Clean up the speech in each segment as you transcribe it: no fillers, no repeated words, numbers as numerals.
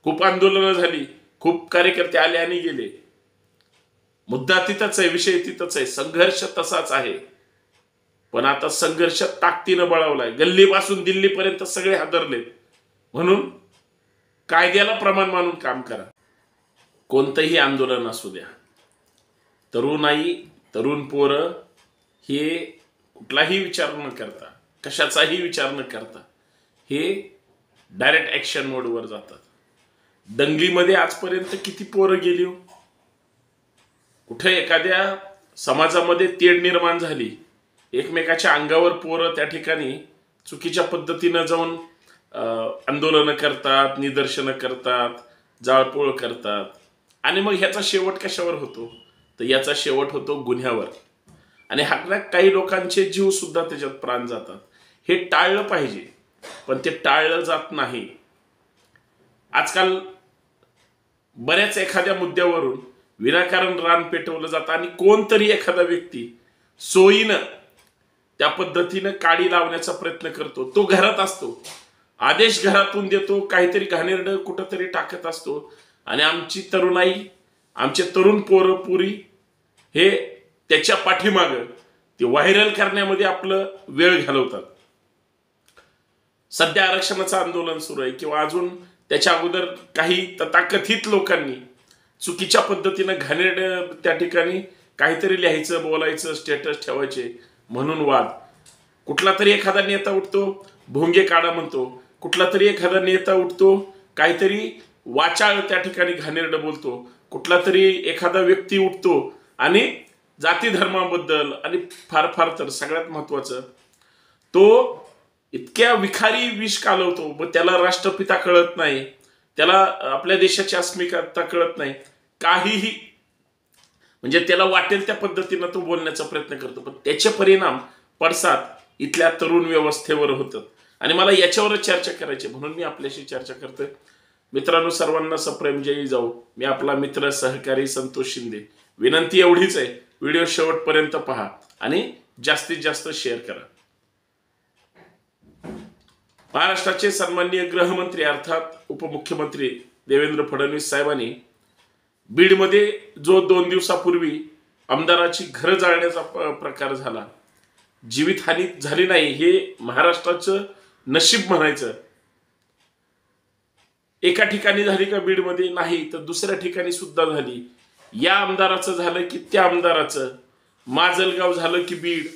खूप आंदोलनं झाली, खूप कार्यकर्ते आले आणि गेले. मुद्दा तिथंच आहे, विषय तिथंच आहे, संघर्ष तसाच आहे. पण आता संघर्ष ताकदीनं बळावलाय. गल्लीपासून दिल्लीपर्यंत सगळे हादरलेत. म्हणून कायद्याला प्रमाण मानून काम करा. कोणतंही आंदोलन असू द्या, तरुणाई, तरुण पोरं हे कुठलाही विचार न करता, कशाचाही विचार न करता हे डायरेक्ट ऍक्शन मोडवर जातात. दंगलीमध्ये आजपर्यंत किती पोरं गेली हो. कुठे एखाद्या समाजामध्ये तेढ निर्माण झाली, एकमेकाच्या अंगावर पोरं त्या ठिकाणी चुकीच्या पद्धतीनं जाऊन आंदोलनं करतात, निदर्शनं करतात, जाळपोळ करतात. आणि मग ह्याचा शेवट कशावर होतो? तर याचा शेवट होतो गुन्ह्यावर. आणि ह्यातल्या काही लोकांचे जीव सुद्धा त्याच्यात प्राण जातात. हे टाळलं पाहिजे, पण ते टाळलं जात नाही. आजकाल बऱ्याच एखाद्या मुद्द्यावरून विनाकारण रान पेटवलं जातं आणि कोणतरी एखादा व्यक्ती सोयीनं त्या पद्धतीनं काडी लावण्याचा प्रयत्न करतो. तो घरात असतो, आदेश घरातून देतो, काहीतरी घाणेरडं कुठंतरी टाकत असतो आणि आमची तरुणाई, आमचे तरुण पोरं पुरी हे त्याच्या पाठीमागं ते व्हायरल करण्यामध्ये आपलं वेळ घालवतात. सध्या आरक्षणाचं आंदोलन सुरू आहे किंवा अजून त्याच्या अगोदर काही तथाकथित लोकांनी चुकीच्या पद्धतीनं घाणेरडं त्या ठिकाणी काहीतरी लिहायचं, बोलायचं, स्टेटस ठेवायचे म्हणून वाद. कुठला तरी एखादा नेता उठतो, भोंगे काढा म्हणतो. कुठला तरी एखादा नेता उठतो, काहीतरी वाचाळ त्या ठिकाणी घाणेरडं बोलतो. कुठला तरी एखादा व्यक्ती उठतो आणि जाती धर्माबद्दल आणि फार फार तर सगळ्यात महत्वाचं तो इतक्या विखारी विष कालवतो. मग त्याला राष्ट्रपिता कळत नाही, त्याला आपल्या देशाची अस्मिता कळत नाही, काहीही. म्हणजे त्याला वाटेल त्या पद्धतीनं तो बोलण्याचा प्रयत्न करतो, पण त्याचे परिणाम पडसाद इथल्या तरुण व्यवस्थेवर होतात. आणि मला याच्यावरच चर्चा करायची, म्हणून मी आपल्याशी चर्चा करतोय. मित्रांनो, सर्वांना सप्रेम जय जाऊ. मी आपला मित्र सहकारी संतोष शिंदे. विनंती एवढीच आहे, व्हिडिओ शेवटपर्यंत पहा आणि जास्तीत जास्त शेअर करा. महाराष्ट्राचे सन्माननीय गृहमंत्री अर्थात उपमुख्यमंत्री देवेंद्र फडणवीस साहेबांनी बीडमध्ये जो 2 दिवसापूर्वी आमदाराची घरं जाळण्याचा प्रकार झाला, जीवितहानी झाली नाही हे महाराष्ट्राचं नशीब म्हणायचं. एका ठिकाणी झाली का बीडमध्ये? नाही, तर दुसऱ्या ठिकाणी सुद्धा झाली. या आमदाराचं झालं की त्या आमदाराचं, माजलगाव झालं की बीड.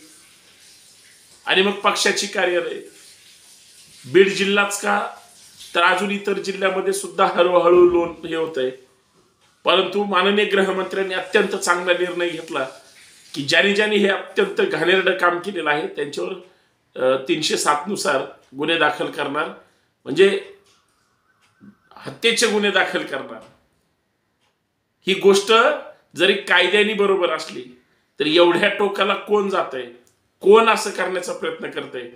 आणि मग पक्षाची कार्यालय बीड जिल्हाच का, तर अजून इतर जिल्ह्यामध्ये सुद्धा हळूहळू लोन हे होत आहे. परंतु माननीय गृहमंत्र्यांनी अत्यंत चांगला निर्णय घेतला की ज्यांनी हे अत्यंत घाणेरडं काम केलेलं आहे त्यांच्यावर 307 नुसार गुन्हे दाखल करणार, म्हणजे हत्येचे गुन्हे दाखल करणार. ही गोष्ट जरी कायद्याने बरोबर असली तरी एवढ्या टोकाला कोण जातंय, कोण असं करण्याचा प्रयत्न करतंय?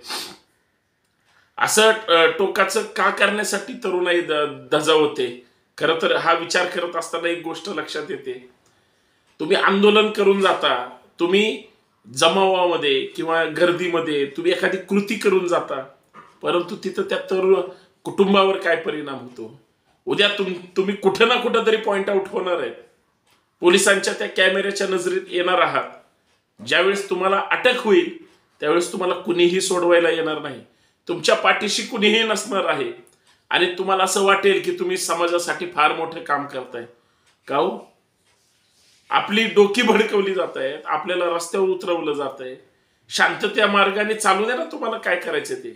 असं टोकाचं का करण्यासाठी तरुणाई धजावते? खरं तर हा विचार करत असताना एक गोष्ट लक्षात येते. तुम्ही आंदोलन करून जाता, तुम्ही जमावामध्ये किंवा गर्दीमध्ये तुम्ही एखादी कृती करून जाता, परंतु तिथं त्या तरुण कुटुंबावर काय परिणाम होतो? उद्या तुम्ही कुठं ना कुठं तरी पॉइंट आउट होणार आहे, पोलिसांच्या त्या कॅमेऱ्याच्या नजरेत येणार आहात. ज्यावेळेस तुम्हाला अटक होईल त्यावेळेस तुम्हाला कुणीही सोडवायला येणार नाही, तुमच्या पाठीशी कुणीही नसणार आहे आणि तुम्हाला असं वाटेल की तुम्ही समाजासाठी फार मोठं काम करताय. का हो? आपली डोकी भडकवली जात आहेत, आपल्याला रस्त्यावर उतरवलं जात आहे. शांततेच्या मार्गाने चालू द्या ना, तुम्हाला काय करायचं ते.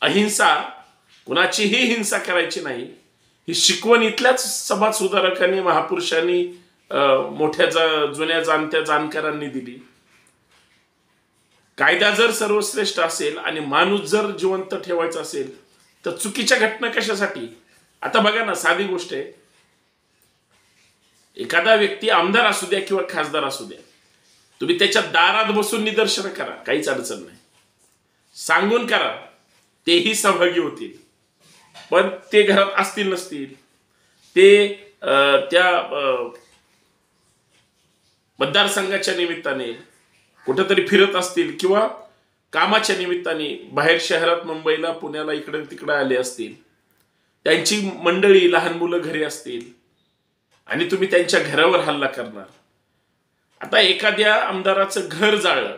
अहिंसा, कुणाचीही हिंसा करायची नाही, ही शिकवण इथल्याच समाज सुधारकांनी, महापुरुषांनी, मोठ्या जुन्या जाणत्या जाणकारांनी दिली. कायदा जर सर्वश्रेष्ठ असेल आणि माणूस जर जिवंत ठेवायचा असेल तर चुकीच्या घटना कशासाठी? आता बघा ना, साधी गोष्ट आहे. एखादा व्यक्ती आमदार असू द्या किंवा खासदार असू द्या, तुम्ही त्याच्या दारात बसून निदर्शन करा, काहीच अडचण नाही. सांगून करा, तेही सहभागी होतील. पण ते घरात असतील नसतील, ते त्या मतदारसंघाच्या निमित्ताने कुठेतरी फिरत असतील किंवा कामाच्या निमित्ताने बाहेर शहरात, मुंबईला, पुण्याला, इकडे तिकडे आले असतील, त्यांची मंडळी, लहान मुलं घरी असतील आणि तुम्ही त्यांच्या घरावर हल्ला करणार. आता एखाद्या आमदाराचं घर जाळलं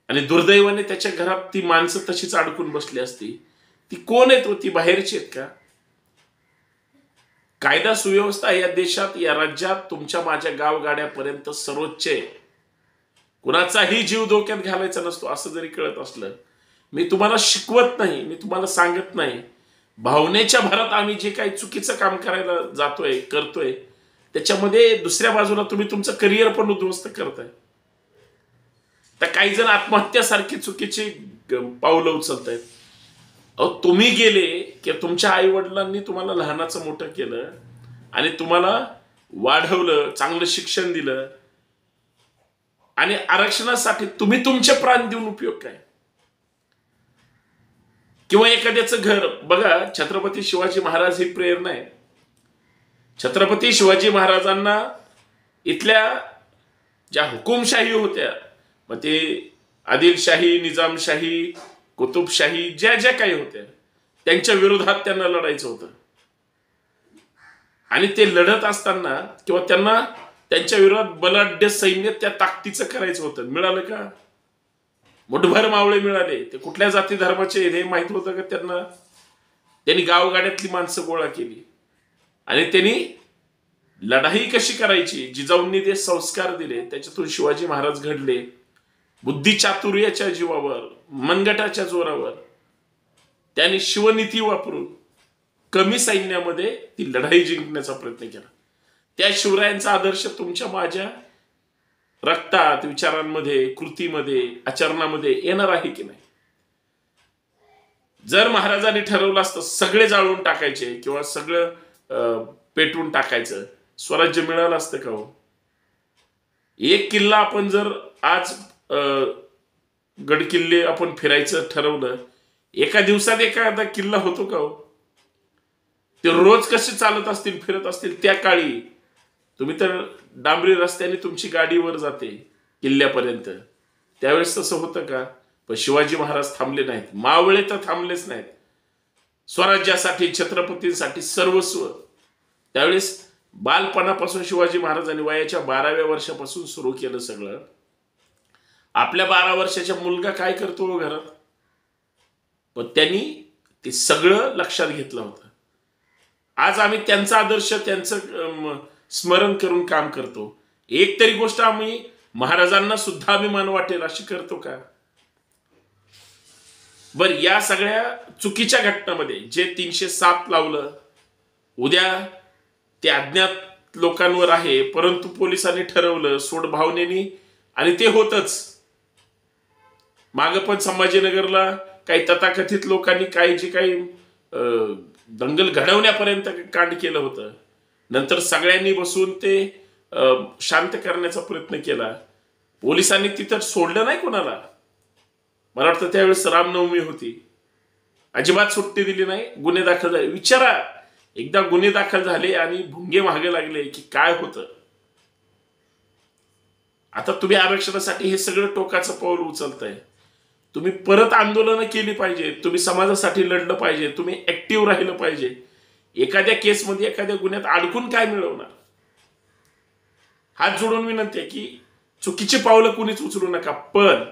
आणि दुर्दैवाने त्याच्या घरात ती माणसं तशीच अडकून बसली असती. ती कोण आहेत? ती बाहेरची आहेत का? कायदा सुव्यवस्था या देशात, या राज्यात, तुमच्या माझ्या गावगाड्यापर्यंत सर्वोच्च आहे. कुणाचाही जीव धोक्यात घालायचा नसतो असं जरी कळत असलं, मी तुम्हाला शिकवत नाही, मी तुम्हाला सांगत नाही. भावनेच्या भरात आम्ही जे काही चुकीचं काम करायला जातोय, करतोय, त्याच्यामध्ये दुसऱ्या बाजूला तुम्ही तुमचं करिअर पण उद्ध्वस्त करताय. तर काही जण आत्महत्यासारखी चुकीची पावलं उचलतायत. अहो, तुम्ही गेले की तुमच्या आई वडिलांनी तुम्हाला लहानाचं मोठं केलं आणि तुम्हाला वाढवलं, चांगलं शिक्षण दिलं आणि आरक्षणासाठी तुम्ही तुमचे प्राण देऊन उपयोग काय? किंवा एखाद्याचं घर बघा, छत्रपती शिवाजी महाराज ही प्रेरणा आहे. छत्रपती शिवाजी महाराजांना इथल्या ज्या हुकुमशाही होत्या, मग ते आदिलशाही, निजामशाही, कुतुबशाही, ज्या ज्या काही होत्या, त्यांच्या विरोधात त्यांना लढायचं होतं. आणि ते लढत असताना किंवा त्यांना त्यांच्या विरोधात बलाढ्य सैन्य त्या ताकदीचं करायचं होतं. मिळालं का? मुठभर मावळे मिळाले. ते कुठल्या जाती धर्माचे हे माहित होतं का त्यांना? त्यांनी गावगाड्यातली माणसं गोळा केली आणि त्यांनी लढाई कशी करायची, जिजाऊंनी ते संस्कार दिले. त्याच्यातून शिवाजी महाराज घडले. बुद्धिचातुर्याच्या जीवावर, मनगटाच्या जोरावर त्यांनी शिवनीती वापरून कमी सैन्यामध्ये ती लढाई जिंकण्याचा प्रयत्न केला. त्या शिवरायांचा आदर्श तुमच्या माझ्या रक्तात, विचारांमध्ये, कृतीमध्ये, आचरणामध्ये येणार आहे की नाही? जर महाराजांनी ठरवलं असतं सगळे जाळून टाकायचे किंवा सगळं पेटवून टाकायचं, स्वराज्य मिळालं असतं का हो? एक किल्ला आपण जर आज गडकिल्ले आपण फिरायचं ठरवलं, एका दिवसात एखादा किल्ला होतो का हो? ते रोज कसे चालत असतील, फिरत असतील. त्या काळी तुम्ही तर डांबरी रस्त्याने तुमची गाडीवर जाते किल्ल्यापर्यंत, त्यावेळेस तसं होतं का? पण शिवाजी महाराज थांबले नाहीत. मावळे तर थांबलेच नाहीत. स्वराज्यासाठी, छत्रपतींसाठी सर्वस्व. त्यावेळेस बालपणापासून शिवाजी महाराजांनी वयाच्या 12व्या वर्षापासून सुरू केलं सगळं. आपल्या 12 वर्षाच्या मुलगा काय करतो घरात? पण त्यांनी ते सगळं लक्षात घेतलं होतं. आज आम्ही त्यांचा आदर्श, त्यांचं स्मरण करून काम करतो. एक तरी गोष्ट आम्ही महाराजांना सुद्धा अभिमान वाटेल अशी करतो का? बर, या सगळ्या चुकीच्या घटनांमध्ये जे 307 लावलं, उद्या ते अज्ञात लोकांवर आहे, परंतु पोलिसांनी ठरवलं सोड भावनेनी, आणि ते होतच. माग पण संभाजीनगरला काही तथाकथित लोकांनी काही जे काही दंगल घडवण्यापर्यंत कांड केलं होतं. नंतर सगळ्यांनी बसून ते शांत करण्याचा प्रयत्न केला. पोलिसांनी तिथं सोडलं नाही कोणाला. मला वाटतं त्यावेळेस रामनवमी होती, अजिबात सुट्टी दिली नाही. गुन्हे दाखल झाले. विचारा, एकदा गुन्हे दाखल झाले आणि भुंगे मागे लागले की काय होतं. आता तुम्ही आरक्षणासाठी हे सगळं टोकाचं पाऊल उचलताय. तुम्ही परत आंदोलनं केली पाहिजे, तुम्ही समाजासाठी लढलं पाहिजे, तुम्ही ऍक्टिव्ह राहिलं पाहिजे. एखाद्या केसमध्ये, एखाद्या गुन्ह्यात अडकून काय मिळवणार? हात जोडून विनंती आहे की चुकीची पावलं कुणीच उचलू नका. पण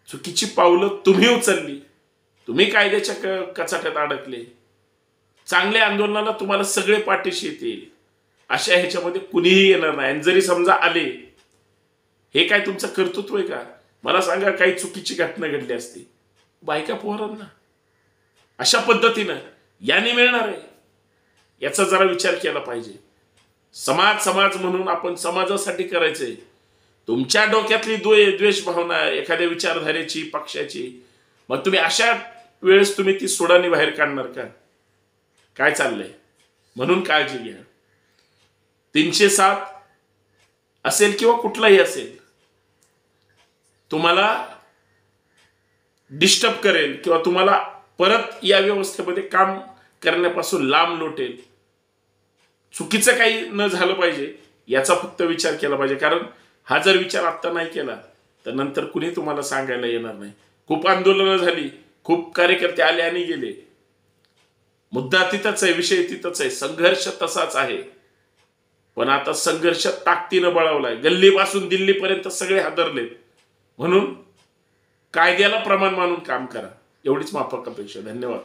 चुकीची पावलं तुम्ही उचलली, तुम्ही कायद्याच्या कचाट्यात अडकले, चांगल्या आंदोलनाला तुम्हाला सगळे पाठीशी येतील अशा ह्याच्यामध्ये कुणीही येणार नाही. आणि जरी समजा आले, हे काय तुमचं कर्तृत्व आहे का? मला सांगा, काही चुकीची घटना घडली असती, बायका पोरांना अशा पद्धतीनं याने मिळणार आहे, याचा जरा विचार केला पाहिजे. समाज म्हणून आपण समाजासाठी करायचंय. तुमच्या डोक्यातली द्वेष भावना एखाद्या विचारधारेची, पक्षाची, मग तुम्ही अशा वेळेस तुम्ही ती सोडाने बाहेर काढणार का? काय चाललंय? म्हणून काळजी घ्या. 307 असेल किंवा कुठलाही असेल, तुम्हाला डिस्टर्ब करेल किंवा तुम्हाला परत या व्यवस्थेमध्ये काम करण्यापासून लांब लोटेल. चुकीचं काही न झालं पाहिजे याचा फक्त विचार केला पाहिजे. कारण हा जर विचार आत्ता नाही केला तर नंतर कुणी तुम्हाला सांगायला येणार नाही. खूप आंदोलनं झाली, खूप कार्यकर्ते आले आणि गेले, मुद्दा तिथंच आहे, विषय तिथंच आहे, संघर्ष तसाच आहे. पण आता संघर्ष ताकदीनं बळावलाय. गल्लीपासून दिल्लीपर्यंत सगळे हादरलेत. म्हणून कायद्याला प्रमाण मानून काम करा, एवढीच माफक अपेक्षा. धन्यवाद.